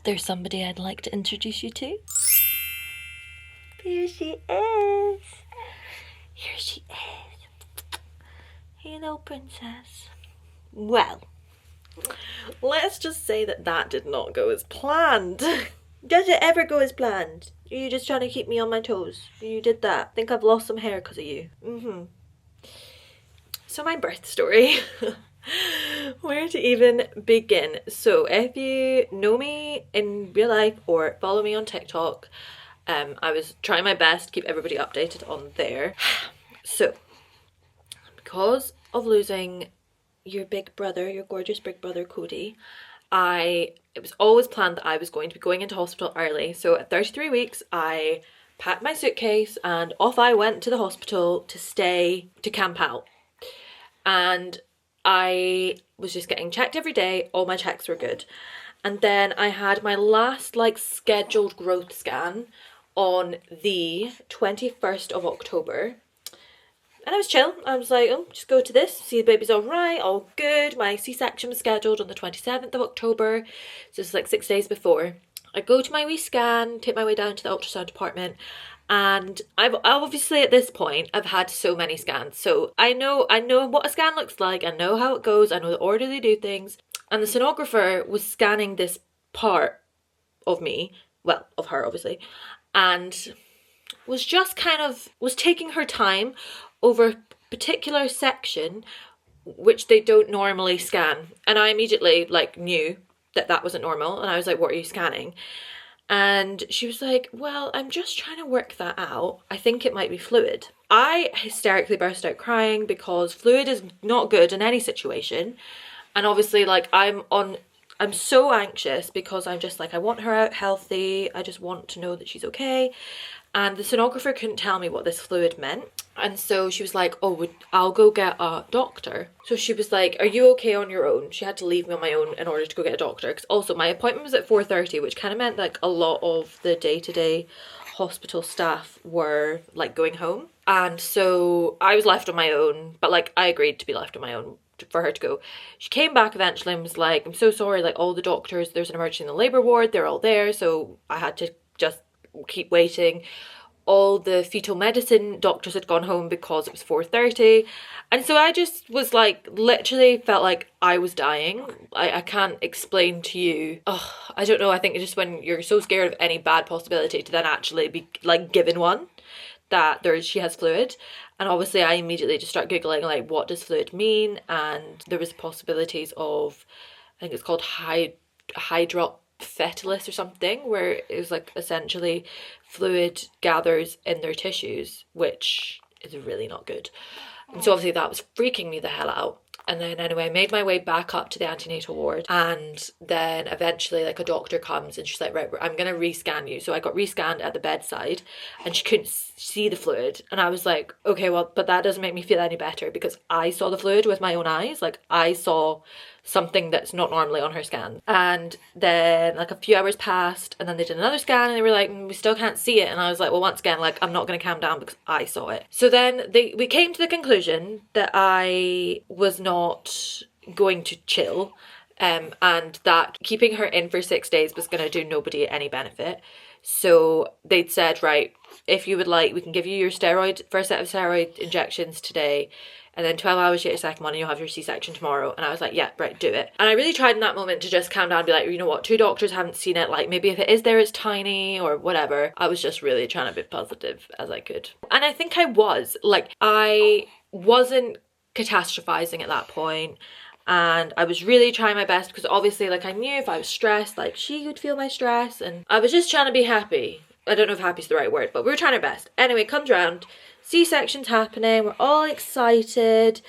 there's somebody I'd like to introduce you to. Here she is. Here she is. Hello, princess. Well, let's just say that did not go as planned. Does it ever go as planned? Are you just trying to keep me on my toes? You did that. I think I've lost some hair because of you. So my birth story. Where to even begin? So if you know me in real life or follow me on TikTok, I was trying my best to keep everybody updated on there. So, because of losing your big brother, your gorgeous big brother Cody, it was always planned that I was going to be going into hospital early. So at 33 weeks, I packed my suitcase and off I went to the hospital to camp out. And I was just getting checked every day. All my checks were good. And then I had my last scheduled growth scan on the 21st of October. And I was chill. I was like, oh, just go to this, see the baby's all right, all good. My C-section was scheduled on the 27th of October. So it's 6 days before. I go to my wee scan, take my way down to the ultrasound department. And I've obviously at this point, I've had so many scans. So I know what a scan looks like. I know how it goes. I know the order they do things. And the sonographer was scanning this part of me, well, of her obviously, and was just was taking her time over a particular section which they don't normally scan. And I immediately knew that wasn't normal. And I was like, what are you scanning? And she was like, well, I'm just trying to work that out. I think it might be fluid. I hysterically burst out crying because fluid is not good in any situation. And obviously I'm so anxious because I'm just I want her out healthy. I just want to know that she's okay. And the sonographer couldn't tell me what this fluid meant. And so she was like, oh, I'll go get a doctor. So she was like, are you okay on your own? She had to leave me on my own in order to go get a doctor. Because also my appointment was at 4:30, which kind of meant a lot of the day-to-day hospital staff were going home. And so I was left on my own, but I agreed to be left on my own for her to go. She came back eventually and was like, I'm so sorry, all the doctors, there's an emergency in the labour ward, they're all there. So I had to just keep waiting. All the fetal medicine doctors had gone home because it was 4:30. And so I just was literally felt like I was dying. I can't explain to you. Oh, I don't know. I think it's just when you're so scared of any bad possibility to then actually be given one that she has fluid. And obviously I immediately just start Googling what does fluid mean? And there was possibilities of, I think it's called hydrophyllus or something, where it was essentially fluid gathers in their tissues, which is really not good. And so obviously that was freaking me the hell out. And then anyway, I made my way back up to the antenatal ward, and then eventually a doctor comes and she's like, right, I'm going to rescan you. So I got rescanned at the bedside and she couldn't see the fluid. And I was like, okay, well, but that doesn't make me feel any better because I saw the fluid with my own eyes. I saw something that's not normally on her scan. And then a few hours passed and then they did another scan and they were like, we still can't see it. And I was like, well, once again, I'm not going to calm down because I saw it. So then we came to the conclusion that I was not going to chill, and that keeping her in for 6 days was going to do nobody any benefit. So they'd said, right, if you would like, we can give you your first set of steroid injections today, and then 12 hours you get your second one and you'll have your C-section tomorrow. And I was like, yeah, right, do it. And I really tried in that moment to just calm down and be like, you know what, 2 doctors haven't seen it. Maybe if it is there, it's tiny or whatever. I was just really trying to be positive as I could. And I think I was. I wasn't catastrophizing at that point. And I was really trying my best because obviously I knew if I was stressed, she would feel my stress. And I was just trying to be happy. I don't know if happy is the right word, but we were trying our best. Anyway, comes round. C-section's happening, we're all excited,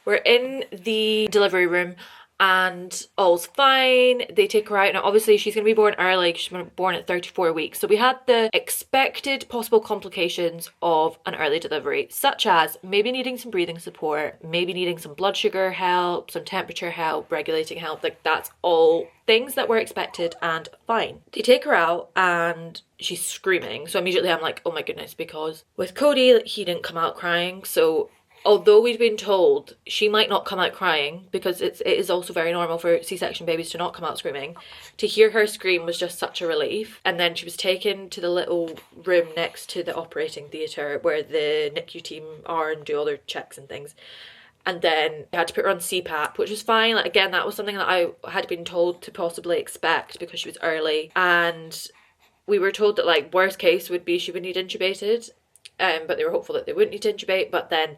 we're in the delivery room and all's fine. They take her out. Now obviously she's going to be born early, she's born at 34 weeks. So we had the expected possible complications of an early delivery, such as maybe needing some breathing support, maybe needing some blood sugar help, some temperature help, regulating help. That's all things that were expected and fine. They take her out and she's screaming. So immediately I'm like, oh my goodness, because with Cody, he didn't come out crying. So although we'd been told she might not come out crying, because it is also very normal for C-section babies to not come out screaming, to hear her scream was just such a relief. And then she was taken to the little room next to the operating theatre where the NICU team are and do all their checks and things. And then I had to put her on CPAP, which was fine. Like, again, that was something that I had been told to possibly expect because she was early. And we were told that, like, worst case would be she would need intubated. But they were hopeful that they wouldn't need to intubate. But then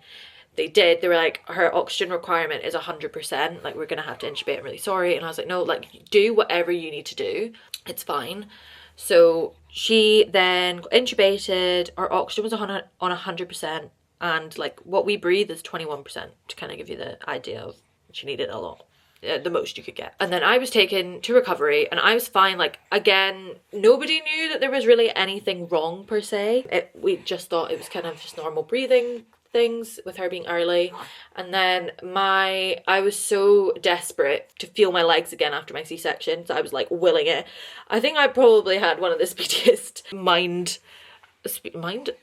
they did. They were like, her oxygen requirement is 100%. Like, we're going to have to intubate. I'm really sorry. And I was like, no, like, do whatever you need to do. It's fine. So she then got intubated. Her oxygen was on 100%. And like what we breathe is 21%, to kind of give you the idea of, she needed a lot. The most you could get. And then I was taken to recovery and I was fine. Like, again, nobody knew that there was really anything wrong per se. We just thought it was kind of just normal breathing things with her being early. And then I was so desperate to feel my legs again after my C-section, so I was like willing it. I think I probably had one of the speediest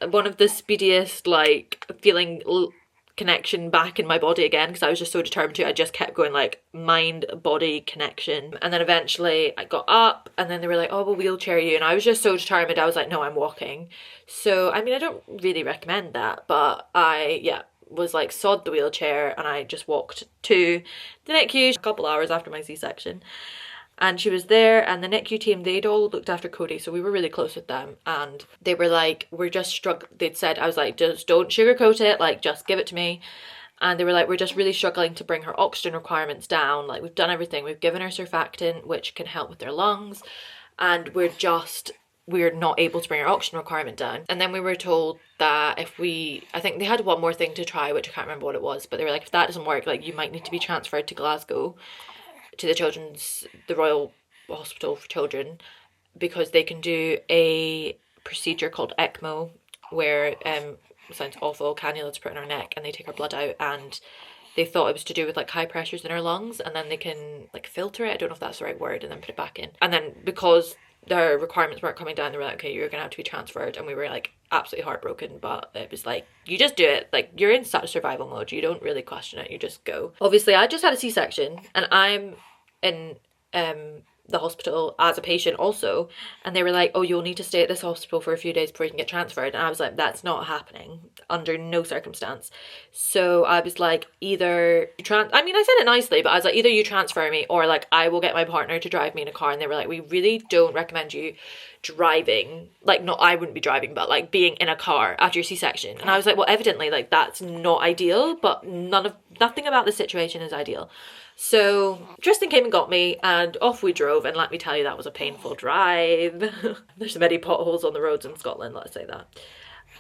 one of the speediest, like, feeling connection back in my body again, because I was just so determined to. I just kept going, like, mind body connection. And then eventually I got up and then they were like, oh, we'll wheelchair you, and I was just so determined. I was like, no, I'm walking. So I mean, I don't really recommend that, but I was like, sod the wheelchair, and I just walked to the NICU a couple hours after my C-section. And she was there, and the NICU team, they'd all looked after Cody, so we were really close with them. And they were like, we're just struggling. They'd said, I was like, just don't sugarcoat it, like, just give it to me. And they were like, we're just really struggling to bring her oxygen requirements down. Like, we've done everything. We've given her surfactant, which can help with their lungs. And we're not able to bring her oxygen requirement down. And then we were told that I think they had one more thing to try, which I can't remember what it was, but they were like, if that doesn't work, like, you might need to be transferred to Glasgow, to the Royal Hospital for Children, because they can do a procedure called ECMO, where it sounds awful, cannula to put in her neck, and they take her blood out, and they thought it was to do with like high pressures in her lungs, and then they can like filter it, I don't know if that's the right word, and then put it back in. And then because their requirements weren't coming down, they were like, okay, you're gonna have to be transferred. And we were like absolutely heartbroken, but it was like, you just do it. Like, you're in such survival mode, you don't really question it, you just go. Obviously I just had a C-section and I'm in the hospital as a patient also, and they were like, oh, you'll need to stay at this hospital for a few days before you can get transferred. And I was like, that's not happening under no circumstance. So I was like, either I said it nicely, but I was like, either you transfer me, or like I will get my partner to drive me in a car. And they were like, we really don't recommend you driving, like, not I wouldn't be driving, but like being in a car after your C-section. And I was like, well, evidently, like, that's not ideal, but nothing about the situation is ideal. So Tristan came and got me, and off we drove, and let me tell you, that was a painful drive. There's many potholes on the roads in Scotland, let's say that.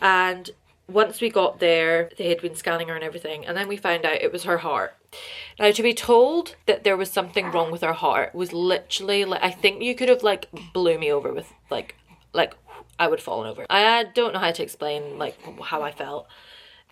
And once we got there, they had been scanning her and everything, and then we found out it was her heart. Now, to be told that there was something wrong with her heart was literally, like, I think you could have like blew me over with like I would have fallen over. I don't know how to explain like how I felt.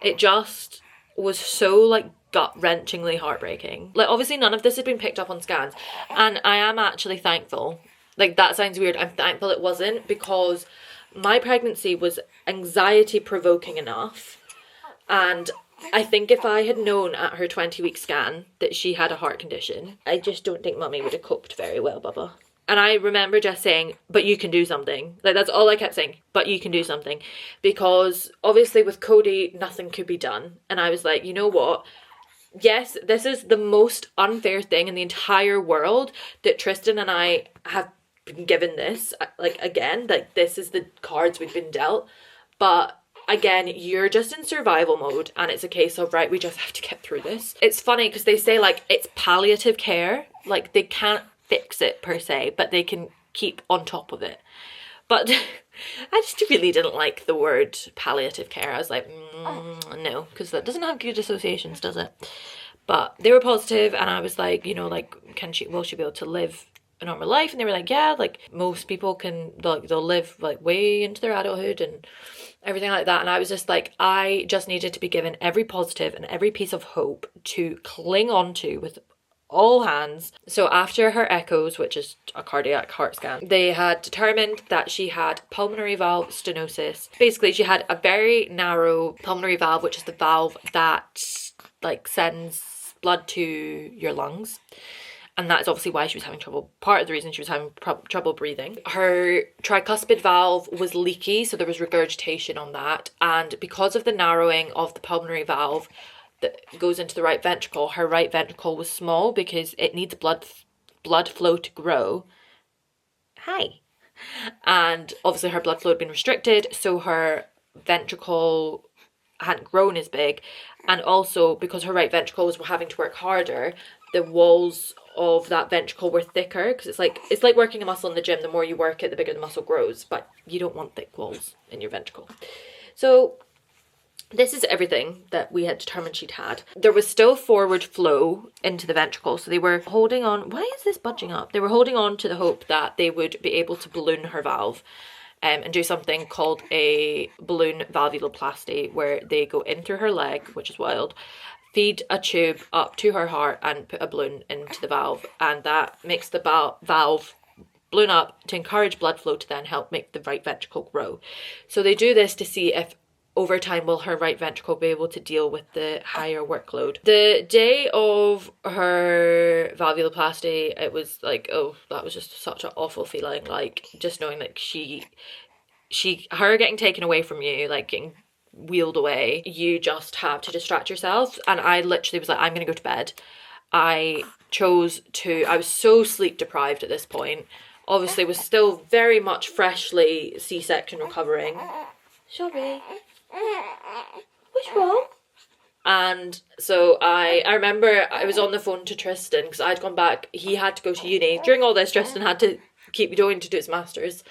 It just was so like gut-wrenchingly heartbreaking. Like, obviously none of this had been picked up on scans, and I am actually thankful. Like, that sounds weird, I'm thankful it wasn't, because my pregnancy was anxiety provoking enough, and I think if I had known at her 20-week scan that she had a heart condition, I just don't think mummy would have coped very well, Bubba. And I remember just saying, but you can do something. Like, that's all I kept saying, but you can do something. Because obviously with Cody, nothing could be done. And I was like, you know what? Yes, this is the most unfair thing in the entire world, that Tristan and I have been given this. Like, again, like, this is the cards we've been dealt. But again, you're just in survival mode, and it's a case of, right, we just have to get through this. It's funny because they say, like, it's palliative care. Like, they can't fix it per se, but they can keep on top of it. But I just really didn't like the word palliative care. I was like, no, because that doesn't have good associations, does it? But they were positive, and I was like, you know, like, will she be able to live a normal life? And they were like, yeah, like, most people can, they'll live like way into their adulthood and everything like that. And I was just like, I just needed to be given every positive and every piece of hope to cling on to with all hands. So after her echoes, which is a cardiac heart scan, they had determined that she had pulmonary valve stenosis. Basically, she had a very narrow pulmonary valve, which is the valve that like sends blood to your lungs. And that's obviously why she was having trouble. Part of the reason she was having trouble breathing. Her tricuspid valve was leaky, so there was regurgitation on that. And because of the narrowing of the pulmonary valve that goes into the right ventricle, her right ventricle was small because it needs blood flow to grow. Hi. And obviously her blood flow had been restricted, so her ventricle hadn't grown as big. And also because her right ventricle was having to work harder, the walls of that ventricle were thicker, because it's like working a muscle in the gym. The more you work it, the bigger the muscle grows, but you don't want thick walls in your ventricle. So this is everything that we had determined she'd had. There was still forward flow into the ventricle, so they were holding on. Why is this budging up? They were holding on to the hope that they would be able to balloon her valve and do something called a balloon valvuloplasty, where they go into her leg, which is wild, feed a tube up to her heart and put a balloon into the valve, and that makes the valve balloon up to encourage blood flow to then help make the right ventricle grow. So they do this to see if over time will her right ventricle be able to deal with the higher workload. The day of her valvuloplasty, it was like, oh, that was just such an awful feeling, like just knowing that her getting taken away from you, like getting wheeled away, you just have to distract yourself. And I literally was like, I'm gonna go to bed. I was so sleep deprived at this point, obviously was still very much freshly C-section recovering. Sorry, what's wrong? And so I remember I was on the phone to Tristan, because I'd gone back, he had to go to uni. During all this, Tristan had to keep going to do his masters,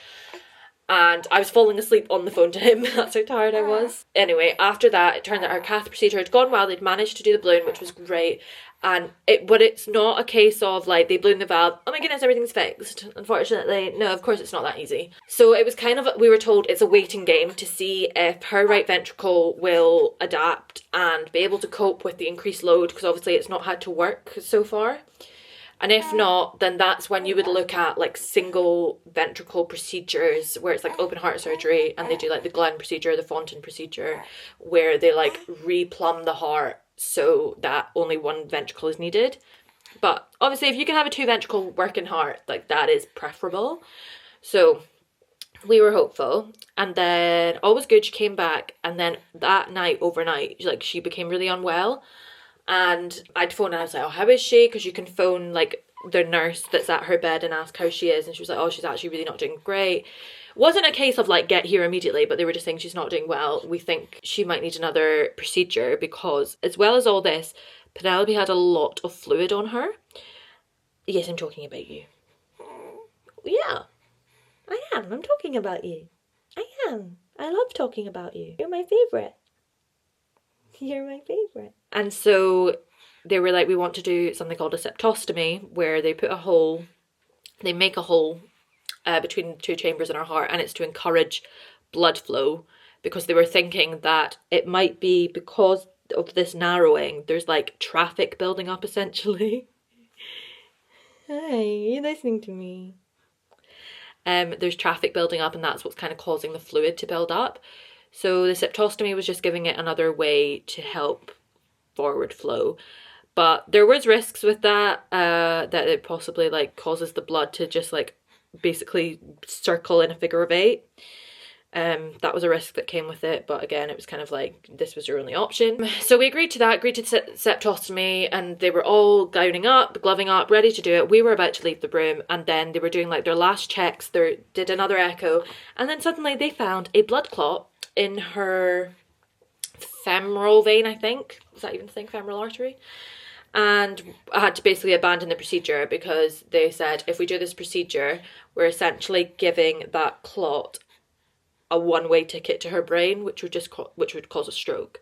and I was falling asleep on the phone to him. That's how tired I was. Anyway, after that, it turned out her cath procedure had gone well. They'd managed to do the balloon, which was great. But it's not a case of like they balloon the valve, oh my goodness, everything's fixed. Unfortunately, no, of course it's not that easy. So it was kind of, we were told it's a waiting game to see if her right ventricle will adapt and be able to cope with the increased load, because obviously it's not had to work so far. And if not, then that's when you would look at like single ventricle procedures, where it's like open heart surgery, and they do like the Glenn procedure, the Fontan procedure, where they like replumb the heart so that only one ventricle is needed. But obviously if you can have a 2 ventricle working heart, like that is preferable. So we were hopeful, and then all was good. She came back, and then that night, overnight, like she became really unwell. And I'd phone and I was like, oh, how is she? Because you can phone like the nurse that's at her bed and ask how she is. And she was like, oh, she's actually really not doing great. It wasn't a case of like, get here immediately, but they were just saying she's not doing well. We think she might need another procedure, because as well as all this, Penelope had a lot of fluid on her. Yes, I'm talking about you. Yeah, I am. I'm talking about you. I am. I love talking about you. You're my favourite. You're my favourite. And so they were like, we want to do something called a septostomy, where they make a hole between the 2 chambers in our heart, and it's to encourage blood flow, because they were thinking that it might be because of this narrowing, there's like traffic building up essentially. Hi, you're listening to me. There's traffic building up, and that's what's kind of causing the fluid to build up. So the septostomy was just giving it another way to help forward flow. But there was risks with that, that it possibly like causes the blood to just like basically circle in a figure of 8. That was a risk that came with it, but again, it was kind of like, this was your only option. So we agreed to septostomy, and they were all gowning up, gloving up, ready to do it. We were about to leave the room, and then they were doing like their last checks. They did another echo, and then suddenly they found a blood clot in her femoral vein, I think. Is that even the thing? Femoral artery? And I had to basically abandon the procedure, because they said if we do this procedure, we're essentially giving that clot a one-way ticket to her brain, which would cause a stroke.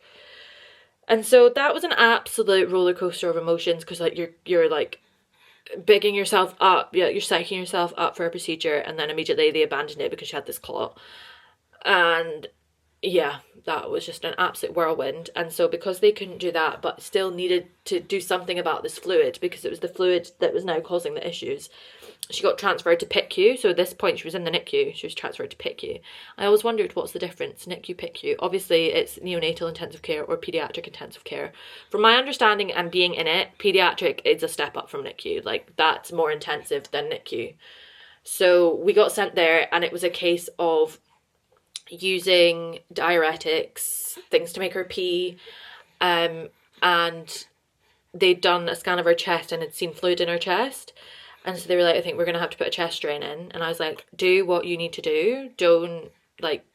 And so that was an absolute roller coaster of emotions, because like you're like bigging yourself up, you're psyching yourself up for a procedure, and then immediately they abandoned it because she had this clot. And yeah, that was just an absolute whirlwind. And so because they couldn't do that, but still needed to do something about this fluid, because it was the fluid that was now causing the issues, she got transferred to PICU. So at this point she was in the NICU, she was transferred to PICU. I always wondered, what's the difference, NICU, PICU? Obviously it's neonatal intensive care or pediatric intensive care. From my understanding and being in it, pediatric is a step up from NICU. Like, that's more intensive than NICU. So we got sent there, and it was a case of using diuretics, things to make her pee, and they'd done a scan of her chest and had seen fluid in her chest. And so they were like, I think we're going to have to put a chest drain in. And I was like, do what you need to do. Don't, like,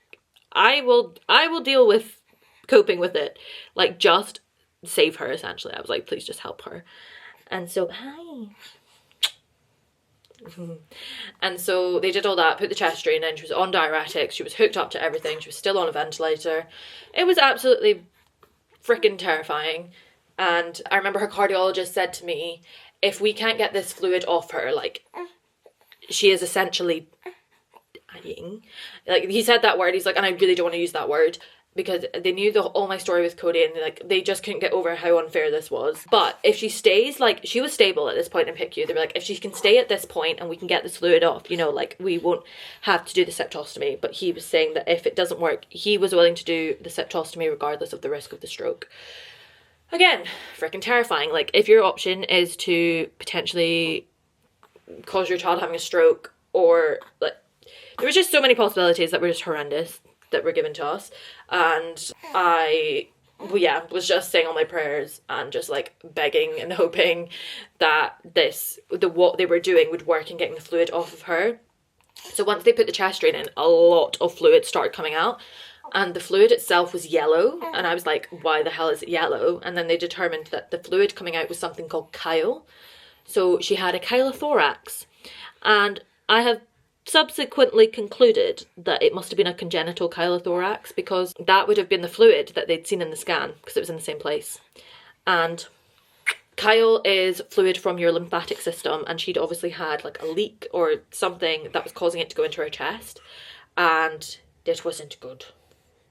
I will deal with coping with it. Like, just save her, essentially. I was like, please just help her. And so, hi. And so they did all that, put the chest drain in. She was on diuretics, she was hooked up to everything, she was still on a ventilator. It was absolutely freaking terrifying. And I remember her cardiologist said to me, if we can't get this fluid off her, like, she is essentially dying. Like, he said that word, he's like, and I really don't want to use that word, because they knew all my story with Cody, and they just couldn't get over how unfair this was. But if she stays, like, she was stable at this point in PICU. They were like, if she can stay at this point and we can get this fluid off, you know, like, we won't have to do the septostomy. But he was saying that if it doesn't work, he was willing to do the septostomy regardless of the risk of the stroke. Again, freaking terrifying. Like, if your option is to potentially cause your child having a stroke, or, like, there was just so many possibilities that were just horrendous that were given to us. And I, was just saying all my prayers and just, like, begging and hoping that what they were doing would work in getting the fluid off of her. So once they put the chest drain in, a lot of fluid started coming out, and the fluid itself was yellow, and I was like, why the hell is it yellow? And then they determined that the fluid coming out was something called chyle. So she had a chylothorax, and I have subsequently concluded that it must have been a congenital chylothorax, because that would have been the fluid that they'd seen in the scan, because it was in the same place. And chyle is fluid from your lymphatic system, and she'd obviously had, like, a leak or something that was causing it to go into her chest, and it wasn't good.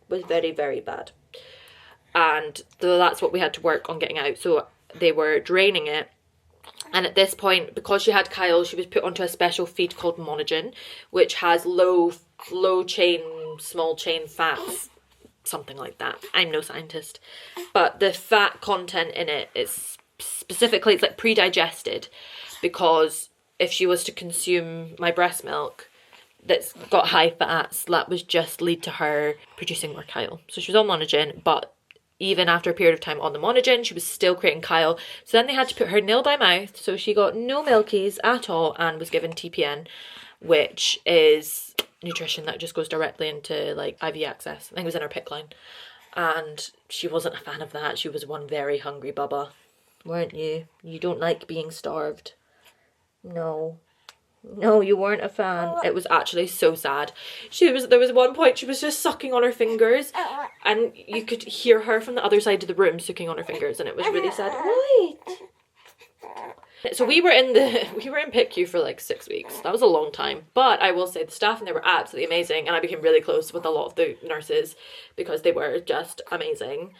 It was very, very bad. And so that's what we had to work on getting out. So they were draining it. And at this point, because she had chyle, she was put onto a special feed called monogen, which has low chain, small chain fats, something like that. I'm no scientist. But the fat content in it is specifically, it's like pre-digested, because if she was to consume my breast milk that's got high fats, that would just lead to her producing more chyle. So she was on monogen, but even after a period of time on the monogen, she was still creating chyle. So then they had to put her nil by mouth, so she got no milkies at all and was given TPN, which is nutrition that just goes directly into, like, IV access. I think it was in her PICC line. And she wasn't a fan of that. She was one very hungry bubba. Weren't you? You don't like being starved. No, you weren't a fan. It was actually so sad. There was one point she was just sucking on her fingers, and you could hear her from the other side of the room sucking on her fingers, and it was really sad. Right. So we were in PICU for like 6 weeks. That was a long time. But I will say the staff and they were absolutely amazing, and I became really close with a lot of the nurses because they were just amazing.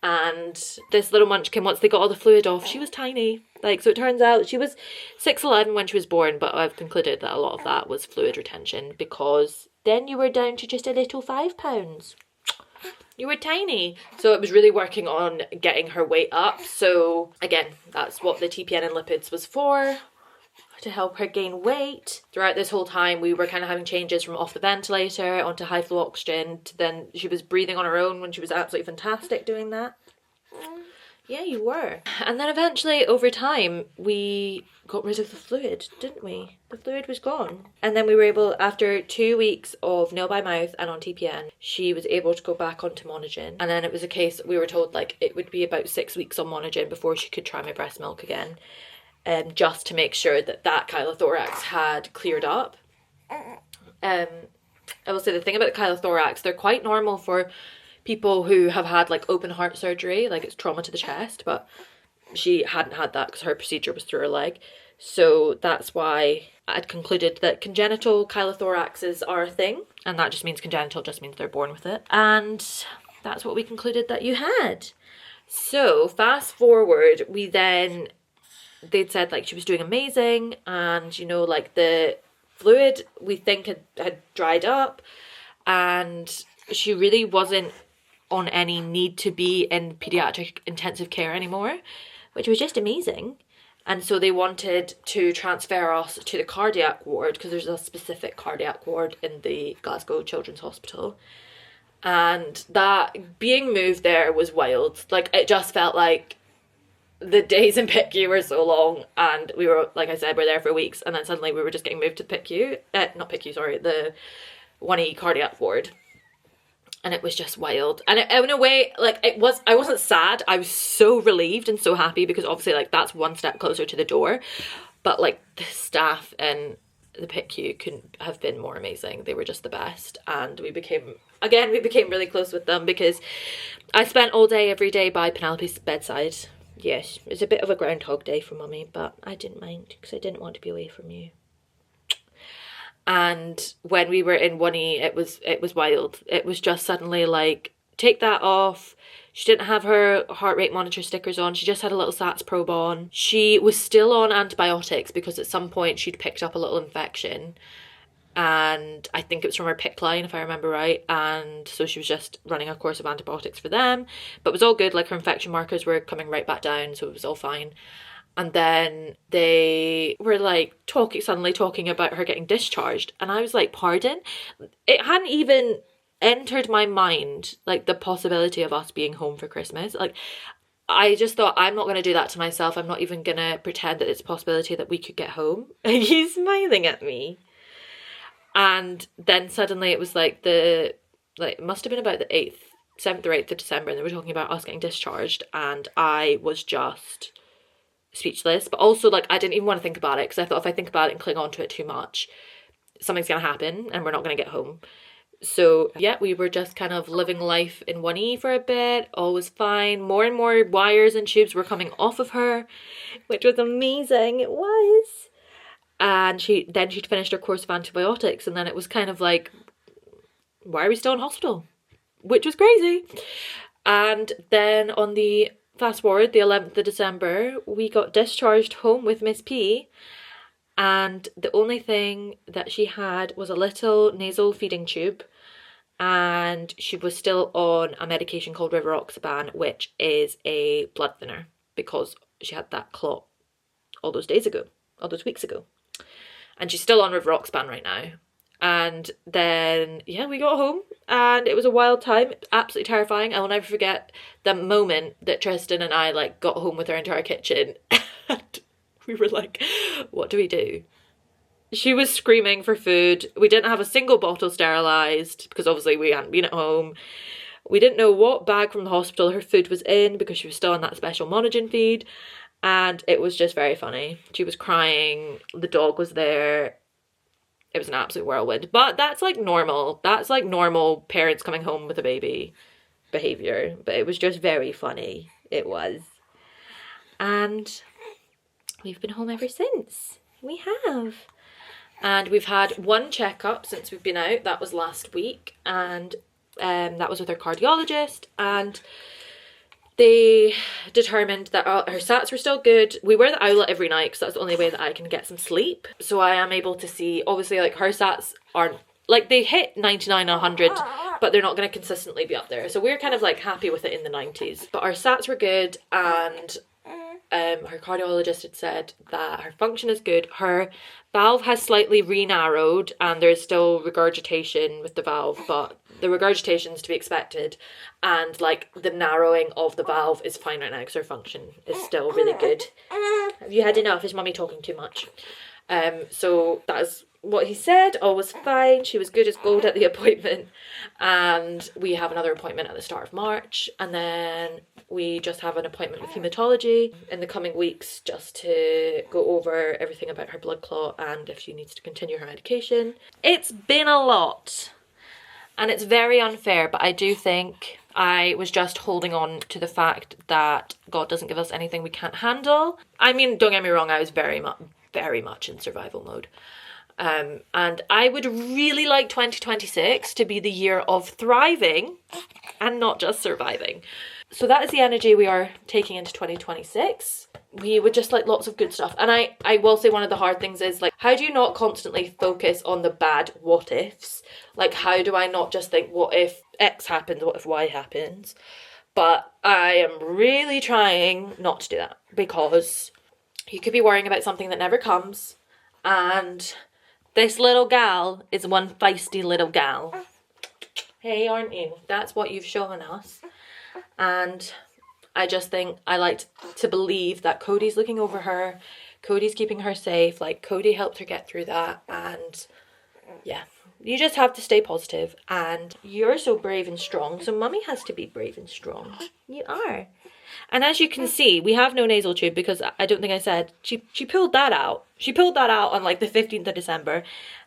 And this little munchkin, once they got all the fluid off, she was tiny. Like, so it turns out she was 6'11" when she was born, but I've concluded that a lot of that was fluid retention, because then you were down to just a little 5 pounds. You were tiny. So it was really working on getting her weight up. So again, that's what the TPN and lipids was for, to help her gain weight. Throughout this whole time, we were kind of having changes from off the ventilator onto high flow oxygen to then she was breathing on her own, when she was absolutely fantastic doing that. Yeah, you were. And then eventually, over time, we got rid of the fluid, didn't we? The fluid was gone. And then we were able, after 2 weeks of nil by mouth and on TPN, she was able to go back onto monogen. And then it was a case, we were told, like, it would be about 6 weeks on monogen before she could try my breast milk again. Just to make sure that chylothorax had cleared up. I will say the thing about the chylothorax, they're quite normal for people who have had, like, open heart surgery, like it's trauma to the chest, but she hadn't had that because her procedure was through her leg. So that's why I'd concluded that congenital chylothoraxes are a thing, and that just means congenital, just means they're born with it. And that's what we concluded that you had. So fast forward, they'd said like she was doing amazing, and you know, like the fluid we think had dried up, and she really wasn't on any need to be in pediatric intensive care anymore, which was just amazing. And so they wanted to transfer us to the cardiac ward, because there's a specific cardiac ward in the Glasgow Children's Hospital. And that being moved there was wild. Like, it just felt like the days in PICU were so long, and we were, like I said, we're there for weeks, and then suddenly we were just getting moved to PICU, not PICU, sorry, the 1E cardiac ward. And it was just wild. And in a way, like, I wasn't sad. I was so relieved and so happy, because obviously, like, that's one step closer to the door. But, like, the staff in the PICU couldn't have been more amazing. They were just the best. And we became really close with them, because I spent all day, every day by Penelope's bedside. Yes, it was a bit of a Groundhog Day for Mummy, but I didn't mind, because I didn't want to be away from you. And when we were in 1E, it was wild. It was just suddenly like, take that off. She didn't have her heart rate monitor stickers on. She just had a little SATS probe on. She was still on antibiotics, because at some point she'd picked up a little infection. And I think it was from her PICC line, if I remember right. And so she was just running a course of antibiotics for them. But it was all good. Like, her infection markers were coming right back down, so it was all fine. And then they were like suddenly talking about her getting discharged. And I was like, pardon? It hadn't even entered my mind, like, the possibility of us being home for Christmas. Like, I just thought, I'm not going to do that to myself. I'm not even going to pretend that it's a possibility that we could get home. And he's smiling at me. And then suddenly it was like it must have been about the 7th or 8th of December. And they were talking about us getting discharged. And I was just speechless. But also, like, I didn't even want to think about it, because I thought if I think about it and cling on to it too much, something's going to happen and we're not going to get home. So yeah, we were just kind of living life in 1E for a bit. All was fine. More and more wires and tubes were coming off of her, which was amazing. It was. And she'd finished her course of antibiotics, and then it was kind of like, why are we still in hospital? Which was crazy. And then on the fast forward, the 11th of December, we got discharged home with Miss P, and the only thing that she had was a little nasal feeding tube, and she was still on a medication called rivaroxaban, which is a blood thinner, because she had that clot all those weeks ago. And she's still on rivaroxaban right now. And then, yeah, we got home, and it was a wild time, absolutely terrifying. I will never forget the moment that Tristan and I, like, got home with her into our kitchen, and we were like, what do we do? She was screaming for food. We didn't have a single bottle sterilised, because obviously we hadn't been at home. We didn't know what bag from the hospital her food was in, because she was still on that special monogen feed. And it was just very funny. She was crying. The dog was there. It was an absolute whirlwind. But that's like normal. That's like normal parents coming home with a baby behaviour. But it was just very funny. It was. And we've been home ever since. We have. And we've had one checkup since we've been out. That was last week. And that was with our cardiologist. And they determined that her SATs were still good. We wear the owlet every night, because that's the only way that I can get some sleep. So I am able to see, obviously, like, her SATs aren't, like, they hit 99, 100, but they're not going to consistently be up there. So we're kind of, like, happy with it in the 90s. But our SATs were good, and her cardiologist had said that her function is good. Her valve has slightly re-narrowed, and there's still regurgitation with the valve, but the regurgitation's to be expected, and like the narrowing of the valve is fine right now, because her function is still really good. Have you had enough? Is Mummy talking too much? So that's what he said. All was fine. She was good as gold at the appointment, and we have another appointment at the start of March, and then we just have an appointment with haematology in the coming weeks, just to go over everything about her blood clot and if she needs to continue her medication. It's been a lot, and it's very unfair, but I do think I was just holding on to the fact that God doesn't give us anything we can't handle. I mean, don't get me wrong, I was very much in survival mode. And I would really like 2026 to be the year of thriving and not just surviving. So that is the energy we are taking into 2026. We would just like lots of good stuff. And I will say one of the hard things is like, how do you not constantly focus on the bad what ifs? Like, how do I not just think, what if X happens, what if Y happens? But I am really trying not to do that, because you could be worrying about something that never comes, and this little gal is one feisty little gal. Hey, aren't you? That's what you've shown us. And I just think I like to believe that Cody's looking over her, Cody's keeping her safe, like Cody helped her get through that, and yeah. You just have to stay positive, and you're so brave and strong, so mummy has to be brave and strong. You are. And as you can see, we have no nasal tube, because I don't think I said, she pulled that out. She pulled that out on like the 15th of December,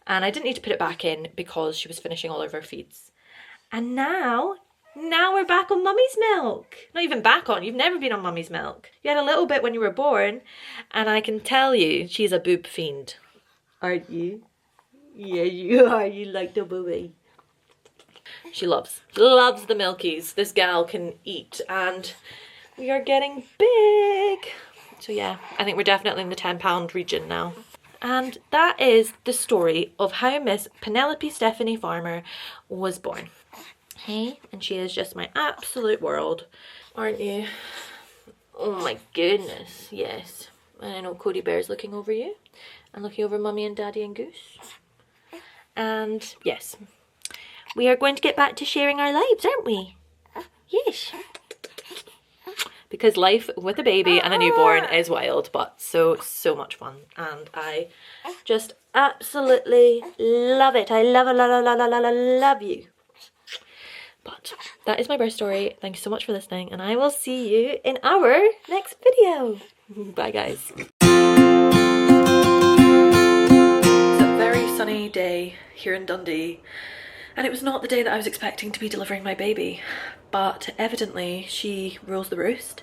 and I didn't need to put it back in because she was finishing all of her feeds. And now we're back on mummy's milk. Not even back on, you've never been on mummy's milk. You had a little bit when you were born, and I can tell you, she's a boob fiend. Aren't you? Yeah, you are. You like the booby. She loves the milkies. This gal can eat, and we are getting big. So yeah, I think we're definitely in the 10-pound region now. And that is the story of how Miss Penelope Stephanie Farmer was born. Hey, and she is just my absolute world, aren't you? Oh my goodness, yes. And I know Cody Bear's looking over you, and looking over Mummy and Daddy and Goose. And yes, we are going to get back to sharing our lives, aren't we? Yes. Because life with a baby and a newborn is wild, but so much fun. And I just absolutely love it. I love you. But that is my birth story. Thank you so much for listening, and I will see you in our next video. Bye, guys. Sunny day here in Dundee, and it was not the day that I was expecting to be delivering my baby, but evidently she rules the roost.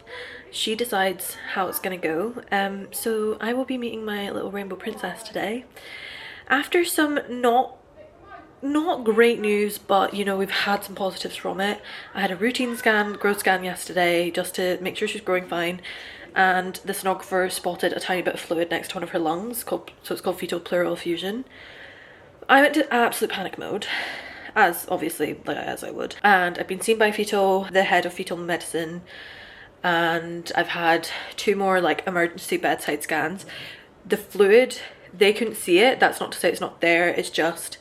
She decides how it's gonna go. So I will be meeting my little rainbow princess today after some not great news, but you know, we've had some positives from it. I had a routine scan, growth scan yesterday, just to make sure she's growing fine, and the sonographer spotted a tiny bit of fluid next to one of her lungs, so it's called fetal pleural effusion. I went to absolute panic mode, as obviously, like, as I would. And I've been seen by the head of fetal medicine, and I've had 2 more like emergency bedside scans. The fluid, they couldn't see it. That's not to say it's not there. It's just,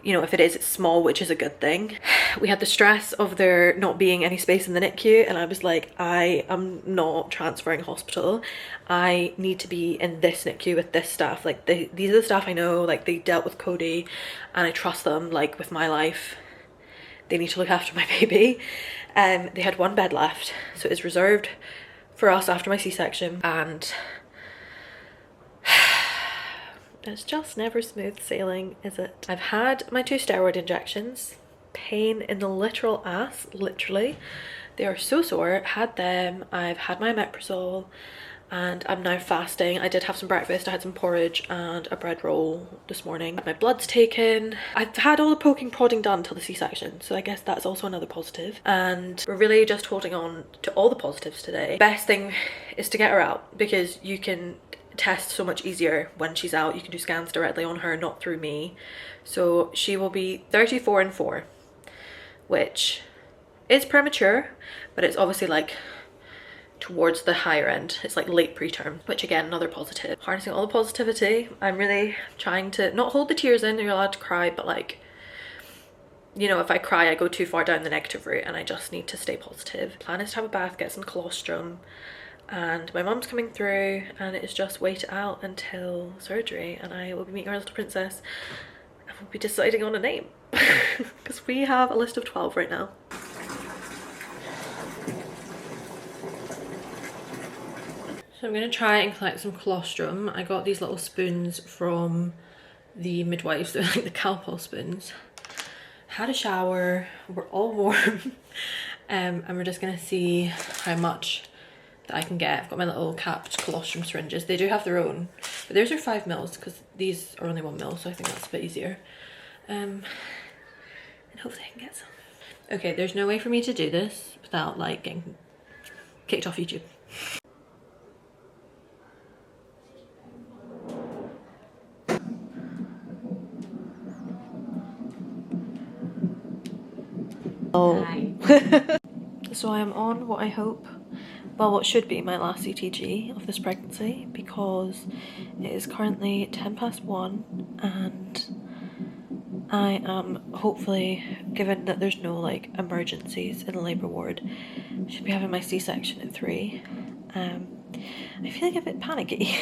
you know, if it is, it's small, which is a good thing. We had the stress of there not being any space in the NICU, and I was like, I am not transferring hospital. I need to be in this NICU with this staff. Like, these are the staff I know, like, they dealt with Cody, and I trust them, like, with my life. They need to look after my baby. They had 1 bed left, so it is reserved for us after my C-section, and it's just never smooth sailing, is it? I've had my 2 steroid injections. Pain in the literal ass, literally. They are so sore. Had them. I've had my omeprazole, and I'm now fasting. I did have some breakfast. I had some porridge and a bread roll this morning. My blood's taken. I've had all the poking prodding done till the C-section, so I guess that's also another positive. And we're really just holding on to all the positives today. Best thing is to get her out, because you can test so much easier when she's out. You can do scans directly on her, not through me. So she will be 34 and 4, which is premature, but it's obviously like towards the higher end. It's like late preterm, which again, another positive. Harnessing all the positivity. I'm really trying to not hold the tears in. You're allowed to cry, but like, you know, if I cry, I go too far down the negative route, and I just need to stay positive. Plan is to have a bath, get some colostrum, and my mum's coming through, and it is just wait it out until surgery, and I will be meeting our little princess, and we'll be deciding on a name, because we have a list of 12 right now. So I'm going to try and collect some colostrum. I got these little spoons from the midwives, they're like the Calpol spoons. Had a shower, we're all warm, and we're just going to see how much that I can get. I've got my little capped colostrum syringes. They do have their own Theirs are 5 mils because these are only 1 mil, so I think that's a bit easier. And hopefully I can get some. Okay, there's no way for me to do this without like getting kicked off YouTube. Oh. So I am on what I hope, well, what should be my last CTG of this pregnancy, because it is currently 1:10 and I am hopefully, given that there's no like emergencies in the labour ward, should be having my C-section at 3. I'm feeling a bit panicky,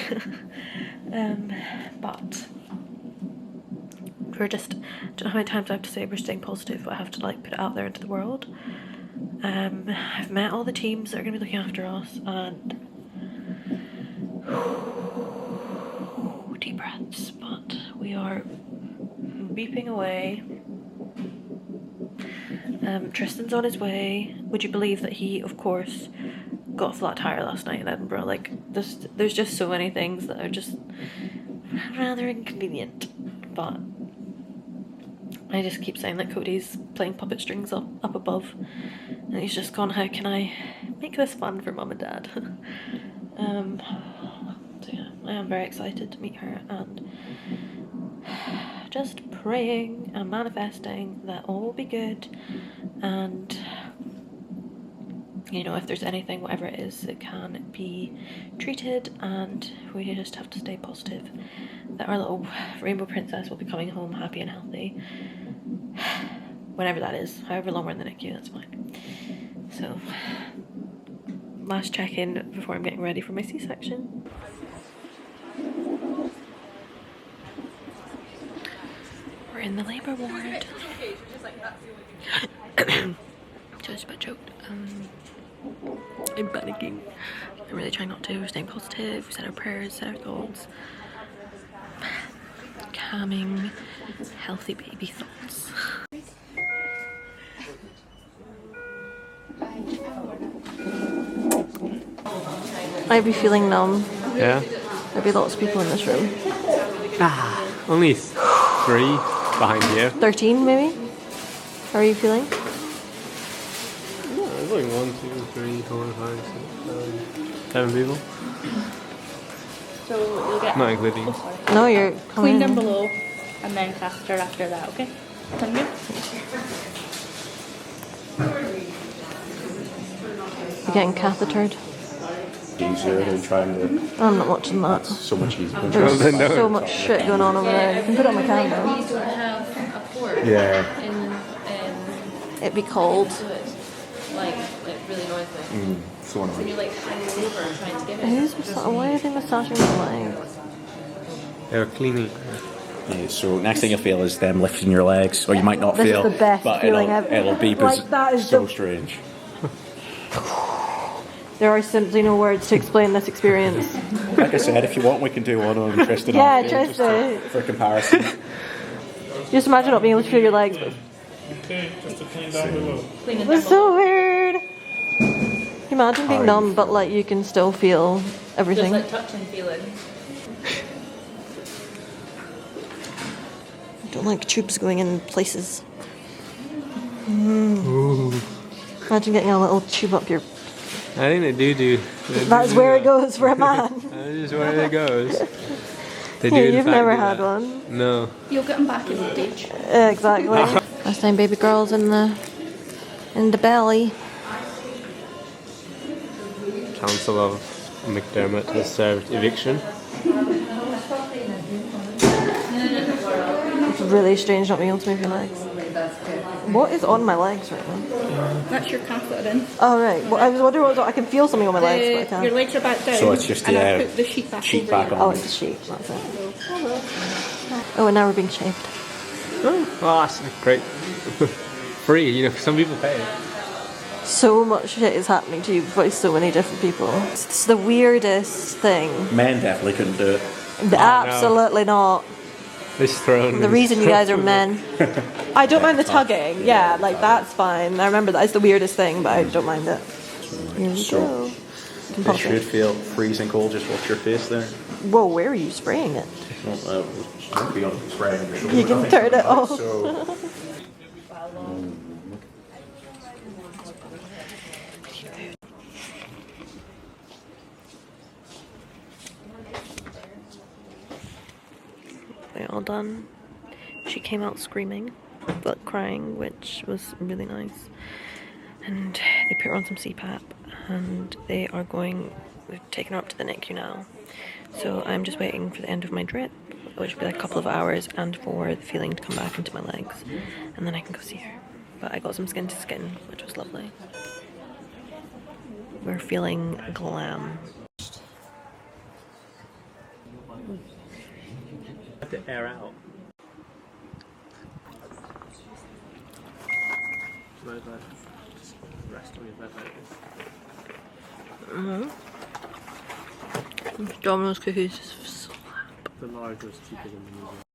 but we're just, I don't know how many times I have to say we're staying positive, but I have to like put it out there into the world. I've met all the teams that are going to be looking after us, and deep breaths, but we are beeping away. Tristan's on his way. Would you believe that he, of course, got a flat tire last night in Edinburgh? Like, there's just so many things that are just rather inconvenient, but I just keep saying that Cody's playing puppet strings up above, and he's just gone, how can I make this fun for Mum and Dad? So yeah, I am very excited to meet her, and just praying and manifesting that all will be good, and you know, if there's anything, whatever it is, it can be treated, and we just have to stay positive that our little rainbow princess will be coming home happy and healthy whenever that is, however long we're in the NICU, that's fine. So last check-in before I'm getting ready for my C-section. We're in the labour ward. Just about choked. I'm panicking. I'm really trying not to. We're staying positive. We said our prayers, said our thoughts. Calming, healthy baby thoughts. I'd be feeling numb. Yeah? There'd be lots of people in this room. Only 3 behind here. 13 maybe? How are you feeling? No, there's like 1, 2, 3, 4, 5, 6, 7 people. So you'll get... Not including. No, you're Clean down below and then catheter after that, okay? Sound good? You're getting cathetered. Easier than trying to. I'm not watching that. So much easier. There's so much shit going on over there. You can put it on the camera. Please don't have a port Yeah. It'd be cold. so it, like, it really annoys me. So one of When you're like hanging over trying to give it. Why are they massaging my legs? They're cleaning. Yeah, so next thing you'll feel is them lifting your legs, or you might not This feel. is the best but feeling it'll, ever. it'll be Like, that is so the- strange. There are simply no words to explain this experience. Like I said, if you want, we can do one on Tristan. Yeah, after, just Tristan. for comparison. Just imagine not being able to feel your legs. Okay, just to clean down below. Clean it It's down so weird. Can you imagine being numb, but like you can still feel everything? Just like touch and feeling. I don't like tubes going in places. Imagine getting a little tube up your... I think they do. That's where it goes for a man. That is where it goes. They do. Yeah, in you've fact never do had that. one. No. You'll get them back in old age. Exactly. Last time baby girl's in the belly. Council of McDermott has served eviction. It's really strange not being able to move your legs. What is on my legs right now? That's your catheter in. Oh right. Well, I was wondering what was on. I can feel something on my legs, but I can't. Your legs are back down. So it's just and the, I put the sheet back sheet over back you. on. Oh, it's a sheet. That's it. Oh, and now we're being shaved. Oh, that's great. Free, you know, some people pay. So much shit is happening to you by so many different people. It's the weirdest thing. Men definitely couldn't do it. Absolutely not. This throne. The reason you guys are men. I don't mind the tugging. Yeah, like that's fine. I remember that. It's the weirdest thing, but I don't mind it. Here we So, go. It should feel freezing cold. Just watch your face there. Whoa, where are you spraying it? Might be on spraying your shoulder. You can turn it off. So, We're all done. She came out screaming, but crying, which was really nice. And they put her on some CPAP, and they are going, we've taken her up to the NICU now. So I'm just waiting for the end of my drip, which will be like a couple of hours, and for the feeling to come back into my legs. And then I can go see her. But I got some skin to skin, which was lovely. We're feeling glam. Let the air out. Just rest on your bed like this. Domino's cookies just slap. The large was cheaper than the medium.